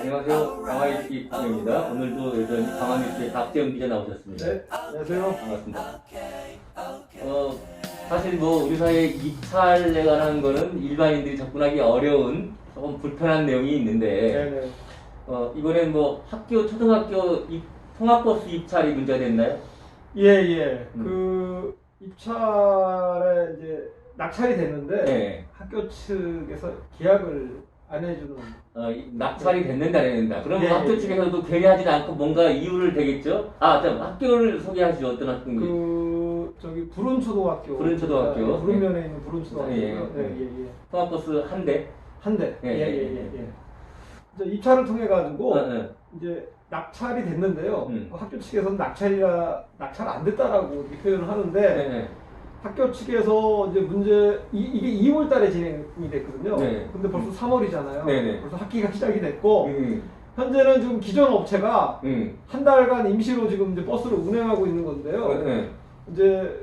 안녕하세요. 강화이티 박정입니다. 오늘도 여전히 강화뉴스의 박재영 기자 나오셨습니다. 네, 안녕하세요. 반갑습니다. 사실 뭐 우리 사회에 입찰에 관한 거는 일반인들이 접근하기 어려운 조금 불편한 내용이 있는데 네네. 이번엔 뭐 학교, 초등학교 통학버스 입찰이 문제가 됐나요? 예. 그 입찰에 이제 낙찰이 됐는데 네. 학교 측에서 계약을 안 해주는. 낙찰이 됐는데 안 했는다. 그럼 예, 학교 예. 측에서도 괜히 하지 않고 뭔가 이유를 대겠죠? 좀 학교를 소개하시죠. 어떤 학교인지. 저기 부른초등학교. 부른초등학교. 부른면에 있는 부른초등학교. 예. 통학버스 한 대. 한 대. 예. 이제 입찰을 통해 가지고 예. 이제 낙찰이 됐는데요. 음. 학교 측에서는 낙찰 안 됐다라고 이렇게 표현을 하는데. 네. 학교 측에서 이제 이게 2월 달에 진행이 됐거든요. 네. 근데 벌써 3월이잖아요. 네네. 벌써 학기가 시작이 됐고, 음. 현재는 지금 기존 업체가 한 달간 임시로 지금 이제 버스를 운행하고 있는 건데요. 네. 이제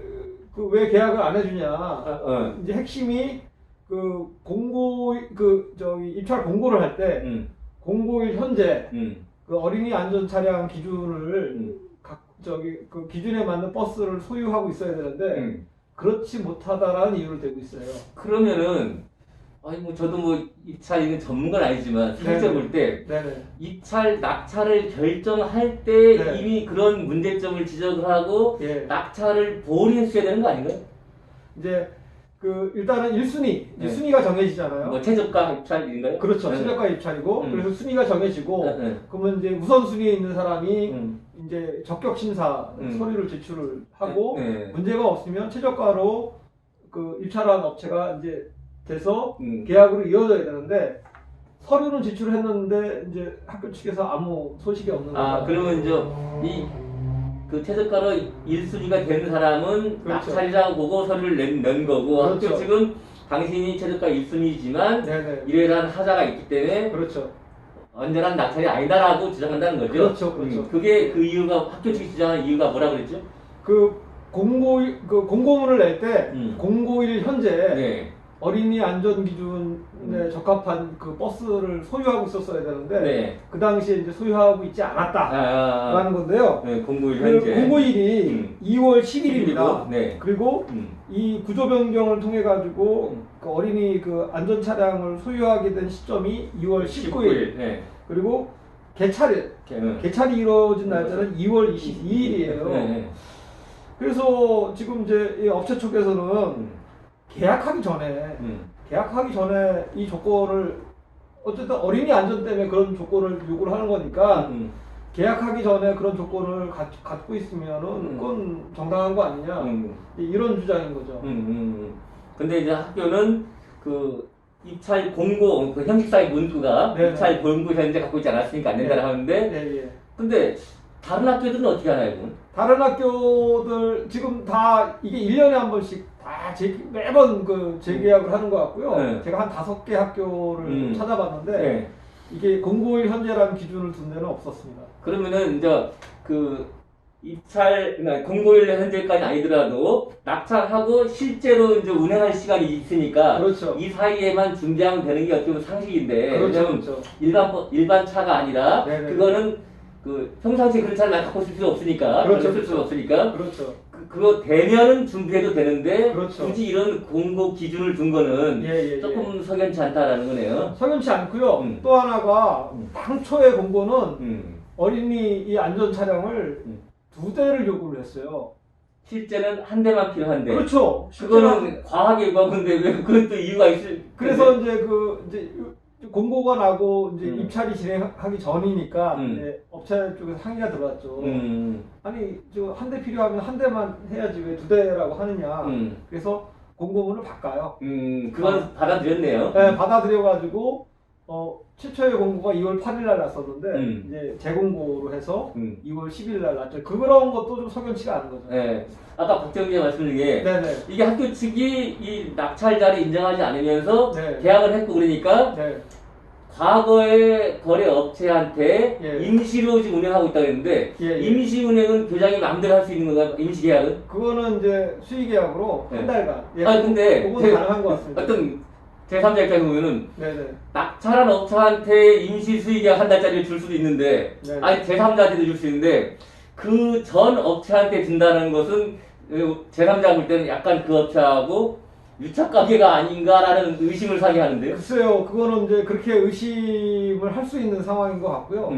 그 왜 계약을 안 해주냐. 이제 핵심이 그 입찰 공고를 할 때, 공고일 현재 그 어린이 안전 차량 기준을 그 기준에 맞는 버스를 소유하고 있어야 되는데, 그렇지 못하다라는 이유를 대고 있어요. 그러면은 저도 뭐 입찰 전문가는 아니지만 실제 볼 때 입찰 낙찰을 결정할 때 네. 이미 그런 문제점을 지적을 하고 예. 낙찰을 보류했어야 되는 거 아닌가요? 이제 그 일단은 1순위 네. 순위가 정해지잖아요. 뭐 최저가 입찰인가요? 그렇죠. 네. 최저가 입찰이고 그래서 순위가 정해지고 네. 그러면 이제 우선순위에 있는 사람이 이제 적격 심사 서류를 제출을 하고 네. 문제가 없으면 최저가로 그 입찰한 업체가 이제 돼서 계약으로 이어져야 되는데 서류는 제출했는데 이제 학교 측에서 아무 소식이 없는 거죠. 그러면 그 최저가로 1순위가 되는 사람은 그렇죠. 낙찰이라고 보고 서류를 낸 거고 그렇죠. 학교 측은 당신이 최저가 1순위지만 네네. 이러한 하자가 있기 때문에 그렇죠. 완전한 낙찰이 아니다라고 주장한다는 거죠. 그렇죠. 그게 그 이유가 학교 측이 주장하는 이유가 뭐라 그랬죠? 그 공고문을 낼 때 공고일 현재 네. 어린이 안전 기준에 적합한 그 버스를 소유하고 있었어야 되는데 네. 그 당시에 이제 소유하고 있지 않았다라는 건데요. 네, 공고일 그 현재. 공고일이 2월 10일입니다. 네. 그리고 이 구조 변경을 통해 가지고 그 어린이 그 안전 차량을 소유하게 된 시점이 2월 19일. 네. 그리고 개찰이 이루어진 날짜는 2월 22일이에요. 네. 그래서 지금 이제 이 업체 쪽에서는 계약하기 전에 이 조건을 어쨌든 어린이 안전 때문에 그런 조건을 요구를 하는 거니까 계약하기 전에 그런 조건을 갖고 있으면은 그건 정당한 거 아니냐 이런 주장인 거죠. 근데 이제 학교는 그 입찰 공고 그 형식상의 문구가 네네. 입찰 공고 현재 갖고 있지 않았으니까 안 된다고 하는데 예. 근데 다른 학교들은 어떻게 하나요? 그럼? 다른 학교들 지금 다 이게 1년에 한 번씩 다 매번 그 재계약을 하는 것 같고요. 네. 제가 한 5개 학교를 찾아봤는데 네. 이게 공고일 현재라는 기준을 둔 데는 없었습니다. 그러면은 이제 그 입찰 공고일 현재까지 아니더라도 낙찰하고 실제로 이제 운행할 시간이 있으니까 그렇죠. 이 사이에만 준비하면 되는 게 어떻게 보면 상식인데 그렇죠. 일반 차가 아니라 네네. 그거는 그 평상시에 그런 차를 갖고 쓸 수가 없으니까 쓸 수가 없으니까 그렇죠. 그거 되면은 준비해도 되는데 그렇죠. 굳이 이런 공고 기준을 둔 거는 조금 석연치 않다라는 거네요. 석연치 않고요. 또 하나가 당초의 공고는 어린이 이 안전 차량을 2대를 요구를 했어요. 실제는 한 대만 필요한데. 그렇죠. 그거는 과하게 요구한데 왜 그것도 이유가 있을? 그래서 이제 공고가 나고 이제 입찰이 진행하기 전이니까 이제 업체 쪽에서 항의가 들어왔죠. 아니 저 한 대 필요하면 한 대만 해야지 왜 2대라고 하느냐. 그래서 공고문을 바꿔요. 그건 받아들였네요. 네, 받아들여가지고 최초의 공고가 2월 8일 날 났었는데 이제 재공고로 해서 2월 10일 날 났죠. 그런 것도 좀 석연치가 않은 거죠. 네. 아까 박정희 기자 말씀 중에 네네. 이게 학교 측이 이 낙찰자를 인정하지 않으면서 네. 계약을 했고 그러니까 네. 과거의 거래 업체한테 예. 임시로 지금 운행하고 있다고 했는데 예. 임시 운행은 교장이 마음대로 할 수 있는 건가요? 임시 계약은? 그거는 이제 수의 계약으로 네. 한 달간. 근데 그거는 가능한 것 같습니다. 어떤 제3자 입장에서 보면은 네네. 낙찰한 업체한테 임시 수익약 한 달짜리를 줄 수도 있는데, 네네. 아니 제3자한테도 줄 수 있는데, 그 전 업체한테 준다는 것은 제3자가 볼 때는 약간 그 업체하고 유착 관계가 아닌가라는 의심을 사게 하는데요. 글쎄요, 그거는 이제 그렇게 의심을 할 수 있는 상황인 것 같고요.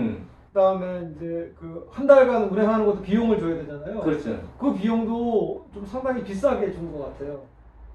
그다음에 이제 그 한 달간 운행하는 것도 비용을 줘야 되잖아요. 그렇죠. 그 비용도 좀 상당히 비싸게 준 것 같아요.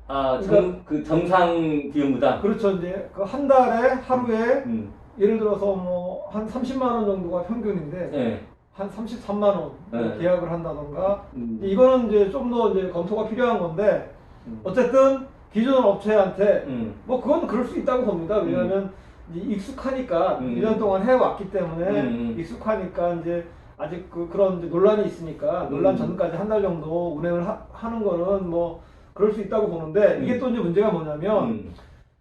아, 그러니까- 그 정상 비용보다. 그렇죠. 이제 그 한 달에 하루에 음. 예를 들어서 뭐 한 30만 원 정도가 평균인데 네. 한 33만 원 네. 계약을 한다던가 음. 이거는 이제 좀 더 이제 검토가 필요한 건데 음. 어쨌든 기존 업체한테 음. 뭐 그건 그럴 수 있다고 봅니다. 왜냐하면 이제 익숙하니까 1년 동안 해왔기 때문에 익숙하니까 이제 아직 그런 이제 논란이 있으니까 논란 전까지 한 달 정도 운행을 하는 거는 뭐 그럴 수 있다고 보는데 이게 또 이제 문제가 뭐냐면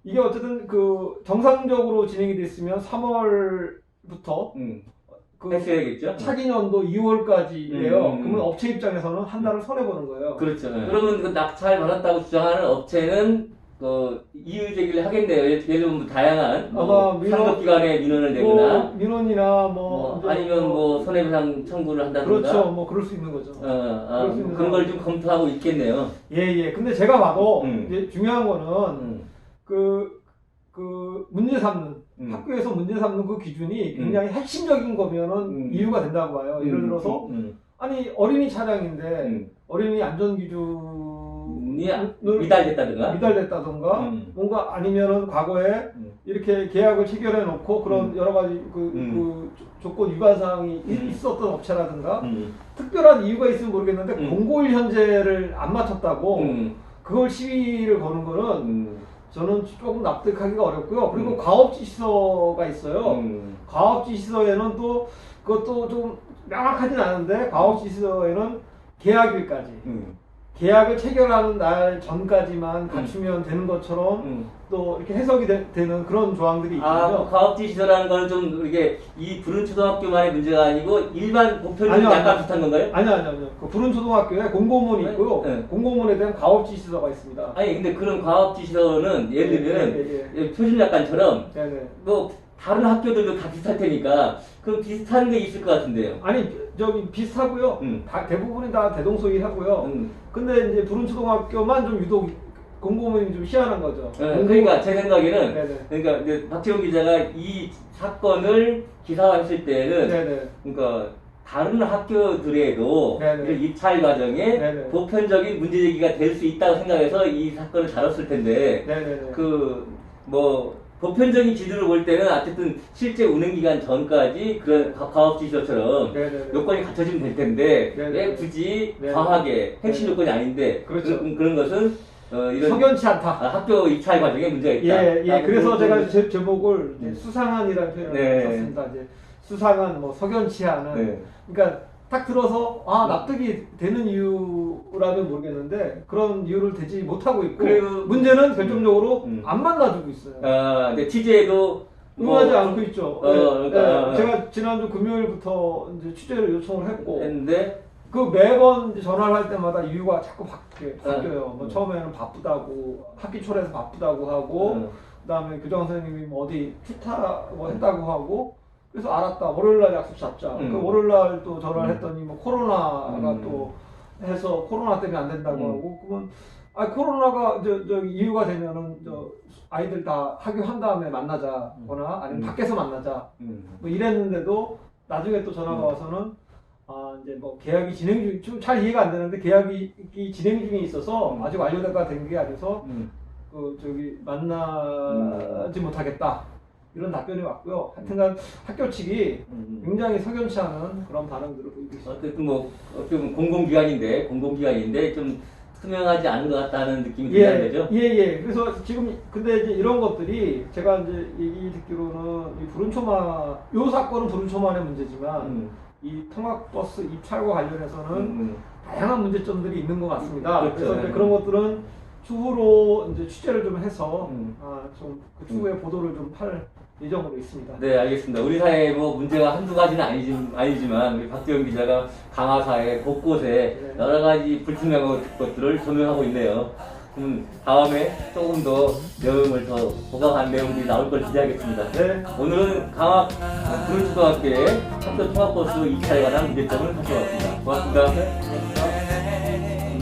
이게 어쨌든 그 정상적으로 진행이 됐으면 3월부터 그 했어야겠죠. 차기 년도 2월까지예요. 그러면 업체 입장에서는 한 달을 손해 보는 거예요. 그렇죠. 그러면 그 낙찰 받았다고 주장하는 업체는 그 이의 제기를 하겠네요. 예를 들면 뭐 다양한 뭐 상급기관에 민원을 내거나 뭐 민원이나 뭐 아니면 뭐 손해배상 청구를 한다든가. 그렇죠. 뭐 그럴 수 있는 거죠. 그럴 수 있는 그런 걸 좀 검토하고 있겠네요. 예. 근데 제가 봐도 이제 중요한 거는 그 문제 삼는 학교에서 문제 삼는 그 기준이 굉장히 핵심적인 거면은 이유가 된다고 봐요. 예를 들어서 아니 어린이 차량인데 어린이 안전 기준이 미달됐다든가 뭔가 아니면은 과거에 이렇게 계약을 체결해 놓고 그런 여러 가지 그 조건 위반 사항이 있었던 업체라든가 특별한 이유가 있으면 모르겠는데 공고일 현재를 안 맞췄다고 그걸 시위를 거는 거는 저는 조금 납득하기가 어렵고요. 그리고 과업지시서가 있어요. 과업지시서에는 또 그것도 좀 명확하진 않은데 과업지시서에는 계약일까지 계약을 체결하는 날 전까지만 갖추면 되는 것처럼 또 이렇게 해석이 되는 그런 조항들이 있거든요. 과업지시서라는 거는 좀 이게 이 부른초등학교만의 문제가 아니고 일반 보편적인 약간 비슷한 건가요? 아니요. 그 부른초등학교에 공고문이 있고요. 공고문에 대한 과업지시서가 있습니다. 아니 근데 그런 과업지시서는 예를 들면 표준약관처럼 뭐 다른 학교들도 다 비슷할 테니까 그 비슷한 게 있을 것 같은데요. 아니 저기 비슷하고요. 다 대부분이 다 대동소이하고요. 근데 이제 부른초등학교만 좀 유독 공고문이 좀 희한한 거죠. 그러니까 제 생각에는 그러니까 이제 박재훈 기자가 이 사건을 기사화했을 때는 그러니까 다른 학교들에도 이런 입찰 과정에 보편적인 문제 제기가 될 수 있다고 생각해서 이 사건을 다뤘을 텐데 그 뭐 보편적인 기준으로 볼 때는 어쨌든 실제 운행 기간 전까지 그런 과업지시서처럼 요건이 갖춰지면 될 텐데 왜 굳이 과하게 핵심 요건이 아닌데 그렇죠. 그런 것은 이런 석연치 않다. 학교 입찰 과정에 문제가 있다. 그래서 제가 제목을 수상한이라는 표현을 썼습니다. 이제 수상한 뭐 석연치 않은. 그러니까 딱 들어서 납득이 되는 이유라면 모르겠는데 그런 이유를 대지 못하고 있고 문제는 결정적으로 안 만나주고 있어요. 근데 취재에도 응하지 않고 있죠. 제가 지난주 금요일부터 이제 취재를 요청을 했는데 그 매번 이제 전화를 할 때마다 이유가 자꾸 바뀌어요. 뭐 처음에는 바쁘다고 학기 초래해서 바쁘다고 하고 그다음에 교장 선생님이 뭐 어디 출타 뭐 했다고 하고 그래서 알았다. 월요일날 약속 잡자. 그 월요일날 또 전화를 했더니 뭐 코로나가 또 해서 코로나 때문에 안 된다고 하고 그러면 코로나가 저 이유가 되면은 저 아이들 다 학교한 다음에 만나자거나 아니면 밖에서 만나자 뭐 이랬는데도 나중에 또 전화가 와서는 이제 뭐 계약이 진행 중 잘 이해가 안 되는데 계약이 진행 중에 있어서 아직 완료가 된 게 아니어서 그 저기 만나지 못하겠다. 이런 답변이 왔고요. 하여튼간 학교 측이 굉장히 석연치 않은 그런 반응들을 보이고 있습니다. 어쨌든 뭐 어떻게 보면 공공기관인데 좀 투명하지 않은 것 같다는 느낌이 드는 거죠. 그래서 지금 근데 이제 이런 것들이 제가 이제 얘기 듣기로는 이 부른초마 요 사건은 부른초만의 문제지만 이 통학버스 입찰과 관련해서는 다양한 문제점들이 있는 것 같습니다. 그렇죠. 그래서 이제 그런 것들은 추후로 이제 취재를 좀 해서 좀 그 추후에 보도를 좀 할 예정으로 있습니다. 네, 알겠습니다. 우리 사회에 뭐 문제가 한두 가지는 아니지만 우리 박재훈 기자가 강화 사회 곳곳에 여러 가지 불투명한 것들을 조명하고 있네요. 그럼 다음에 조금 더 내용을 더 보강한 내용들이 나올 걸 기대하겠습니다. 네. 오늘은 강학 구릉초등학교의 학교 통합버스 입찰에 관한 문제점을 살펴봤습니다. 고맙습니다.